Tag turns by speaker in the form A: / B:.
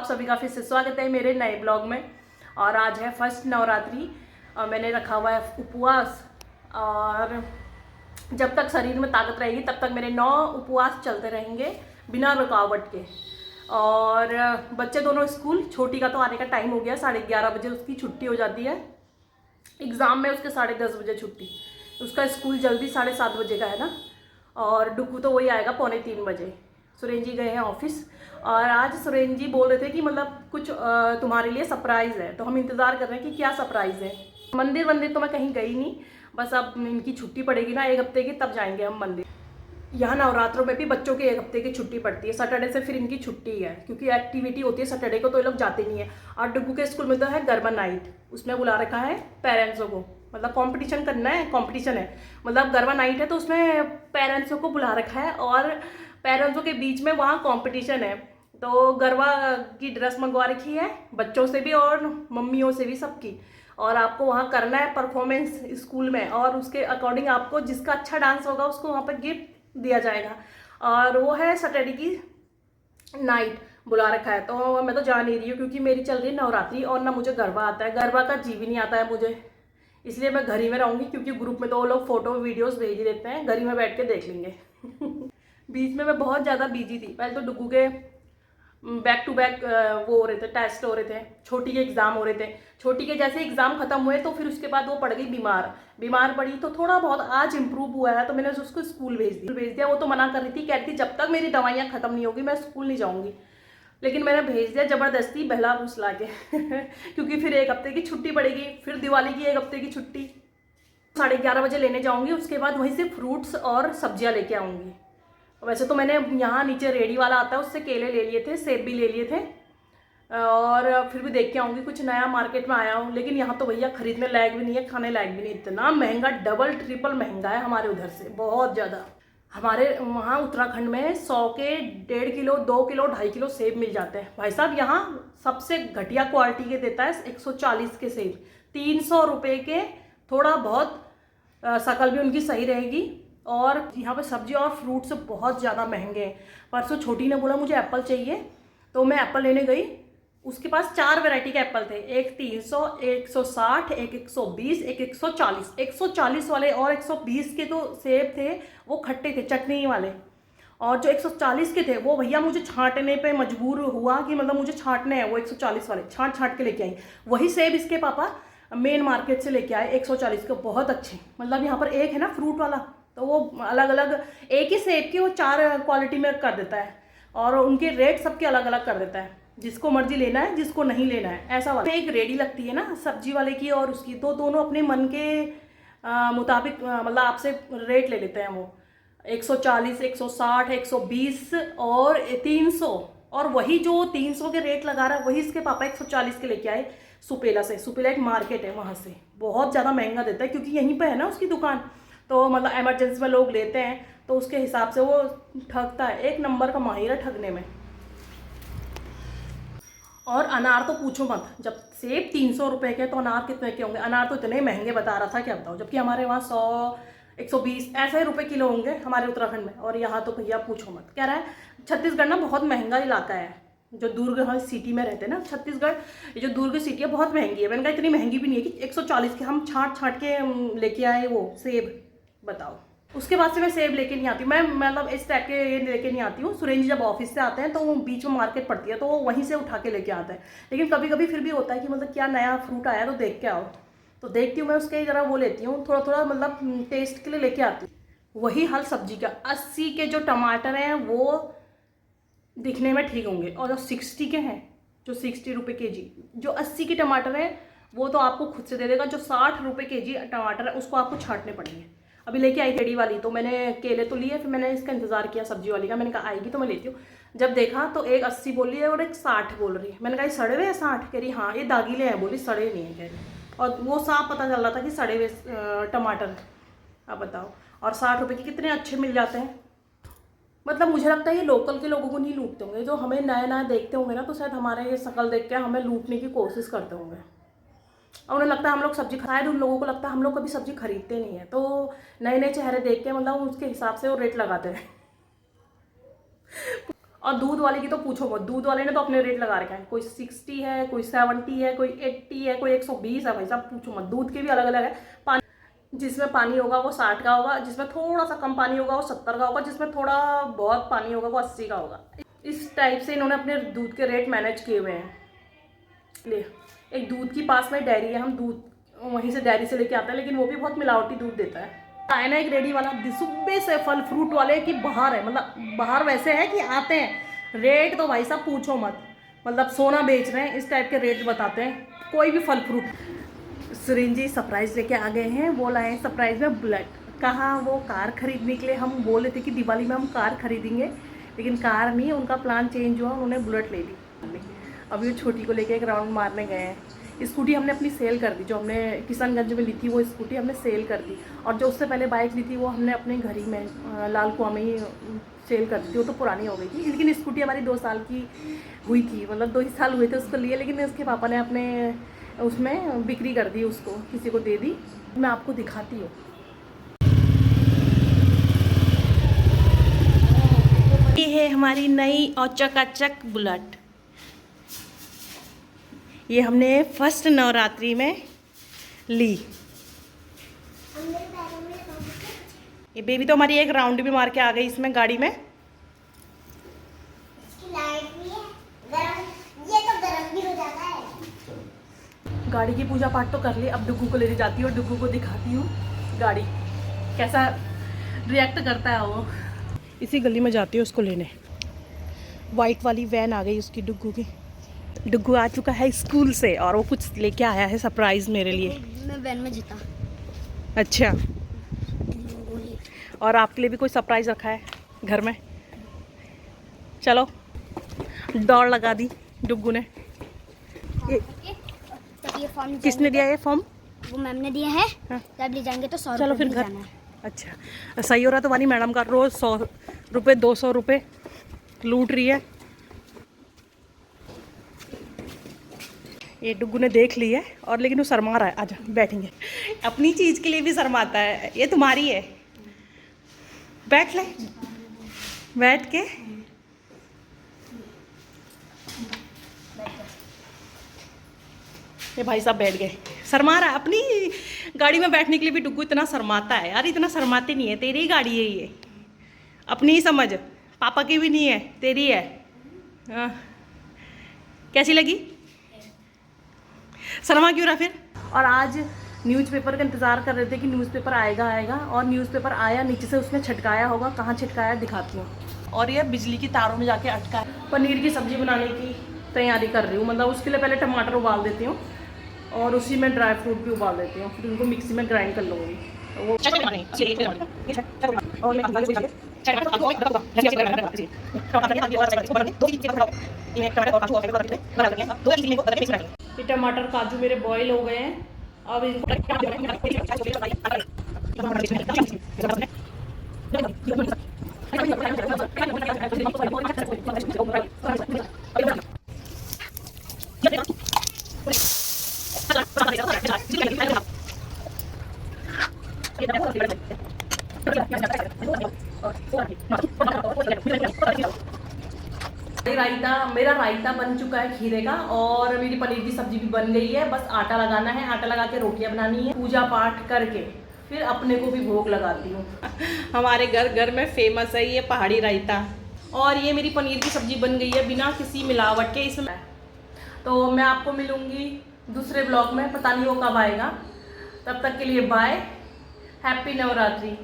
A: सभी का फिर से स्वागत है मेरे नए ब्लॉग में। और आज है फर्स्ट नवरात्रि और मैंने रखा हुआ है उपवास। और जब तक शरीर में ताकत रहेगी तब तक मेरे 9 उपवास चलते रहेंगे बिना रुकावट के। और बच्चे दोनों स्कूल, छोटी का तो आने का टाइम हो गया, 11:30 बजे उसकी छुट्टी हो जाती है। एग्ज़ाम में उसके 10:30 बजे छुट्टी, उसका स्कूल जल्दी 7:30 बजे का है ना। और डुगू तो वही आएगा 2:45 बजे। सुरेन जी गए हैं ऑफिस और आज सुरेन जी बोल रहे थे कि मतलब कुछ तुम्हारे लिए सरप्राइज़ है, तो हम इंतज़ार कर रहे हैं कि क्या सरप्राइज़ है। मंदिर तो मैं कहीं गई नहीं, बस अब इनकी छुट्टी पड़ेगी ना 1 हफ्ते की, तब जाएंगे हम मंदिर। यहाँ नवरात्रों में भी बच्चों की 1 हफ्ते की छुट्टी पड़ती है, सैटरडे से फिर इनकी छुट्टी है क्योंकि एक्टिविटी होती है सैटरडे को, तो ये लोग जाते नहीं है। और डुगू के स्कूल में तो है गरबा नाइट, उसमें बुला रखा है पेरेंट्सों को, मतलब कंपटीशन करना है, कंपटीशन है, मतलब गरबा नाइट है तो उसमें पेरेंट्सों को बुला रखा है और पेरेंट्सों के बीच में वहाँ कंपटीशन है। तो गरबा की ड्रेस मंगवा रखी है बच्चों से भी और मम्मियों से भी, सबकी। और आपको वहाँ करना है परफॉर्मेंस स्कूल में, और उसके अकॉर्डिंग आपको जिसका अच्छा डांस होगा उसको वहाँ पर गिफ्ट दिया जाएगा। और वो है सैटरडे की नाइट बुला रखा है। तो मैं तो जा नहीं रही हूँ क्योंकि मेरी चल रही है नवरात्रि और ना मुझे गरबा आता है, गरबा का जी भी नहीं आता है मुझे, इसलिए मैं घर ही में रहूँगी। क्योंकि ग्रुप में तो वो लोग फोटो वीडियोस भेज देते हैं, घर ही में बैठ के देख लेंगे। बीच में मैं बहुत ज़्यादा बिजी थी, पहले तो डुगू के बैक टू बैक वो हो रहे थे, टेस्ट हो रहे थे, छोटी के एग्ज़ाम हो रहे थे। छोटी के जैसे एग्ज़ाम खत्म हुए तो फिर उसके बाद वो पड़ गई बीमार पड़ी, तो थोड़ा बहुत आज इम्प्रूव हुआ है तो मैंने उसको स्कूल भेज दिया। वो तो मना कर रही थी, कह रही थी जब तक मेरी दवाइयाँ खत्म नहीं होगी मैं स्कूल नहीं जाऊँगी, लेकिन मैंने भेज दिया ज़बरदस्ती बहला फुसला के। क्योंकि फिर 1 हफ्ते की छुट्टी पड़ेगी, फिर दिवाली की 1 हफ्ते की छुट्टी। 11:30 बजे लेने जाऊँगी, उसके बाद वहीं से फ्रूट्स और सब्जियाँ लेके आऊँगी। वैसे तो मैंने यहाँ नीचे रेडी वाला आता है उससे केले ले लिए थे, सेब भी ले लिए थे, और फिर भी देख के आऊँगी कुछ नया मार्केट में आया हूँ। लेकिन यहाँ तो भैया खरीदने लायक भी नहीं है, खाने लायक भी नहीं, इतना महंगा, डबल ट्रिपल महंगा है हमारे उधर से, बहुत ज़्यादा। हमारे वहाँ उत्तराखंड में 100 के 1.5 किलो, 2 किलो, 2.5 किलो सेब मिल जाते हैं भाई साहब। यहाँ सबसे घटिया क्वालिटी के देता है 140 के सेब, 300 रुपये के। थोड़ा बहुत शक्ल भी उनकी सही रहेगी। और यहाँ पे सब्जी और फ्रूट्स बहुत ज़्यादा महंगे हैं। परसों छोटी ने बोला मुझे एप्पल चाहिए, तो मैं एप्पल लेने गई, उसके पास 4 वैरायटी के एप्पल थे, एक 300, 160, एक 120, एक 140। 140 वाले और 120 के तो सेब थे वो खट्टे थे, चटनी वाले। और जो 140 के थे वो भैया मुझे छांटने पे मजबूर हुआ कि मतलब मुझे छांटने हैं वो 140 वाले, छांट के लेके आई। वही सेब इसके पापा मेन मार्केट से लेके आए 140 के, बहुत अच्छे। मतलब यहाँ पर एक है ना फ्रूट वाला, तो वो अलग अलग एक ही सेब की वो 4 क्वालिटी में कर देता है, और उनके रेट सबके अलग अलग कर देता है, जिसको मर्जी लेना है जिसको नहीं लेना है, ऐसा वाला। एक रेडी लगती है ना सब्जी वाले की और उसकी, तो दोनों अपने मन के मुताबिक मतलब आपसे रेट ले लेते हैं वो, 140, 160, 120 और 300। और वही जो 300 के रेट लगा रहा है वही इसके पापा 140 के लेके आए सुपेला से। सुपेला एक मार्केट है, वहाँ से बहुत ज़्यादा महंगा देता है क्योंकि यहीं पर है ना उसकी दुकान, तो मतलब इमरजेंसी में लोग लेते हैं तो उसके हिसाब से वो ठगता है, 1 नंबर का माहिर है ठगने में। और अनार तो पूछो मत, जब सेब 300 रुपये के तो अनार कितने के होंगे। अनार तो इतने महंगे बता रहा था, क्या बताओ, जबकि हमारे वहाँ 100, 120 ऐसे ही रुपये किलो होंगे हमारे उत्तराखंड में। और यहाँ तो भैया पूछो मत। कह रहा है छत्तीसगढ़ ना बहुत महंगा इलाका है, जो दुर्ग हर सिटी में रहते हैं ना छत्तीसगढ़, ये जो दुर्ग सिटी है बहुत महंगी है। मैंने कहा इतनी महंगी भी नहीं है कि 140 के हम छांट के लेके आए वो सेब, बताओ। उसके बाद से मैं सेब लेके नहीं आती हूँ, मैं मतलब इस टाइप के ये लेके नहीं आती हूँ। सुरेंद्र जी जब ऑफिस से आते हैं तो वो बीच में मार्केट पड़ती है तो वो वहीं से उठा के लेके आता है। लेकिन कभी कभी फिर भी होता है कि मतलब क्या नया फ्रूट आया तो देख के आओ, तो देखती हूँ मैं उसके जरा वो लेती हूँ, थोड़ा थोड़ा मतलब टेस्ट के लिए लेके आती हूँ। वही हाल सब्जी का, 80 के जो टमाटर हैं वो दिखने में ठीक होंगे, और जो 60 के हैं, जो 60 रुपये के जी, जो 80 के टमाटर हैं वो तो आपको खुद से दे देगा। जो 60 रुपये के जी टमाटर है उसको आपको छांटने पड़ेंगे। अभी लेके आई रेडी वाली, तो मैंने केले तो लिए, फिर मैंने इसका इंतज़ार किया सब्जी वाली का, मैंने कहा आएगी तो मैं लेती हूँ। जब देखा तो एक 80 बोल रही है और एक 60 बोल रही है। मैंने कहा ये सड़े हुए हैं 60, कह रही हाँ ये दागीले हैं, बोली सड़े नहीं है कह रही। और वो साफ पता चल रहा था कि सड़े हुए टमाटर, अब बताओ। और 60 रुपये के कितने अच्छे मिल जाते हैं। मतलब मुझे लगता है ये लोकल के लोगों को नहीं लूटते होंगे, जो हमें नया नया देखते होंगे ना, तो शायद हमारे ये शक्ल देख के हमें लूटने की कोशिश करते होंगे। और उन्हें लगता है हम लोग सब्जी, शायद उन लोगों को लगता है हम लोग कभी सब्जी खरीदते नहीं है, तो नए नए चेहरे देख के मतलब उसके हिसाब से वो रेट लगाते हैं। और दूध वाले की तो पूछो मत, दूध वाले ने तो अपने रेट लगा रखे हैं, कोई 60 है, कोई 70 है, कोई 80 है, कोई 120 है। भाई साहब पूछो मत, दूध के भी अलग अलग है। पानी जिसमें पानी होगा वो 60 का होगा, जिसमें थोड़ा सा कम पानी होगा वो 70 का होगा, जिसमें थोड़ा बहुत पानी होगा वो 80 का होगा। इस टाइप से इन्होंने अपने दूध के रेट मैनेज किए हुए हैं। ले, एक दूध की पास में डेयरी है, हम दूध वहीं से डेयरी से लेके आते हैं, लेकिन वो भी बहुत मिलावटी दूध देता है। आए ना एक रेडी वाला सुबह से फल फ्रूट वाले की बाहर है, मतलब बाहर वैसे है कि आते हैं, रेट तो भाई साहब पूछो मत, मतलब सोना बेच रहे हैं इस टाइप के रेट बताते हैं कोई भी फल फ्रूट। सुरिंजी सरप्राइज लेके आ गए हैं, वो लाए हैं सरप्राइज में बुलेट। कहाँ वो कार खरीदने के लिए, हम बोले थे कि दिवाली में हम कार खरीदेंगे, लेकिन कार नहीं, उनका प्लान चेंज हुआ, उन्होंने बुलेट ले ली। अभी वो छोटी को लेके एक राउंड मारने गए हैं। स्कूटी हमने अपनी सेल कर दी, जो हमने किशनगंज में ली थी वो स्कूटी हमने सेल कर दी, और जो उससे पहले बाइक ली थी वो हमने अपने घर ही में लाल कुआं में ही सेल कर दी थी। वो तो पुरानी हो गई थी, लेकिन स्कूटी हमारी 2 साल की हुई थी, मतलब 2 ही साल हुए थे उसको लिए, लेकिन उसके पापा ने अपने उसमें बिक्री कर दी, उसको किसी को दे दी। मैं आपको दिखाती हूँ, ये है हमारी नई और चकाचक बुलेट। ये हमने फर्स्ट नवरात्रि में ली। ये बेबी तो हमारी एक राउंड भी मार के आ गई इसमें गाड़ी में।
B: इसकी लाइट भी है, गरम, ये तो गरम भी हो जाता है।
A: गाड़ी की पूजा पाठ तो कर ली, अब डुग्गू को लेने जाती हूँ और डुग्गू को दिखाती हूँ गाड़ी कैसा रिएक्ट करता है वो। इसी गली में जाती हूँ उसको लेने। वाइट वाली वैन आ गई उसकी, डुग्गू की। डुग्गू आ चुका है स्कूल से और वो कुछ लेके आया है सरप्राइज मेरे लिए।
B: मैं वैन में जीता।
A: अच्छा, और आपके लिए भी कोई सरप्राइज रखा है घर में। चलो, दौड़ लगा दी डुग्गू ने।
B: ये फॉर्म
A: किसने दिया ये फॉर्म?
B: वो मैम ने दिया है।
A: हाँ।
B: जब ले जाएंगे तो 100
A: चलो
B: रुपये
A: फिर घर।
B: जाना है।
A: अच्छा, सही हो रहा तो वाली मैडम का रोज 100 रुपये 200 रुपये लूट रही है। ये डुग्गू ने देख ली है और लेकिन वो शर्मा रहा है। आजा बैठेंगे, अपनी चीज़ के लिए भी शर्माता है। ये तुम्हारी है, बैठ ले, बैठ के। ये भाई साहब बैठ गए, शर्मा रहा है। अपनी गाड़ी में बैठने के लिए भी डुग्गू इतना शर्माता है यार। इतना शर्माते नहीं है, तेरी ही गाड़ी है ये, अपनी ही समझ, पापा की भी नहीं है, तेरी है। हाँ, कैसी लगी? शर्मा क्यों रहा फिर? और आज न्यूज़पेपर का इंतज़ार कर रहे थे कि न्यूज़पेपर आएगा, और न्यूज़पेपर आया, नीचे से उसने छिटकाया होगा, कहाँ छिटकाया दिखाती हूँ। और ये बिजली की तारों में जाके अटका है। पनीर की सब्ज़ी बनाने की तैयारी कर रही हूँ, मतलब उसके लिए पहले टमाटर उबाल देती हूँ और उसी में ड्राई फ्रूट भी उबाल देती हूँ, फिर उनको मिक्सी में ग्राइंड कर लूँगी। वो ये टमाटर काजू मेरे बॉईल हो गए हैं। अब मेरा रायता बन चुका है खीरे का, और मेरी पनीर की सब्जी भी बन गई है। बस आटा लगाना है, आटा लगा के रोटियां बनानी है। पूजा पाठ करके फिर अपने को भी भोग लगाती हूँ। हमारे घर में फेमस है ये पहाड़ी रायता। और ये मेरी पनीर की सब्जी बन गई है बिना किसी मिलावट के इसमें। तो मैं आपको मिलूँगी दूसरे ब्लॉग में, पता नहीं वो कब आएगा। तब तक के लिए बाय, हैप्पी नवरात्रि।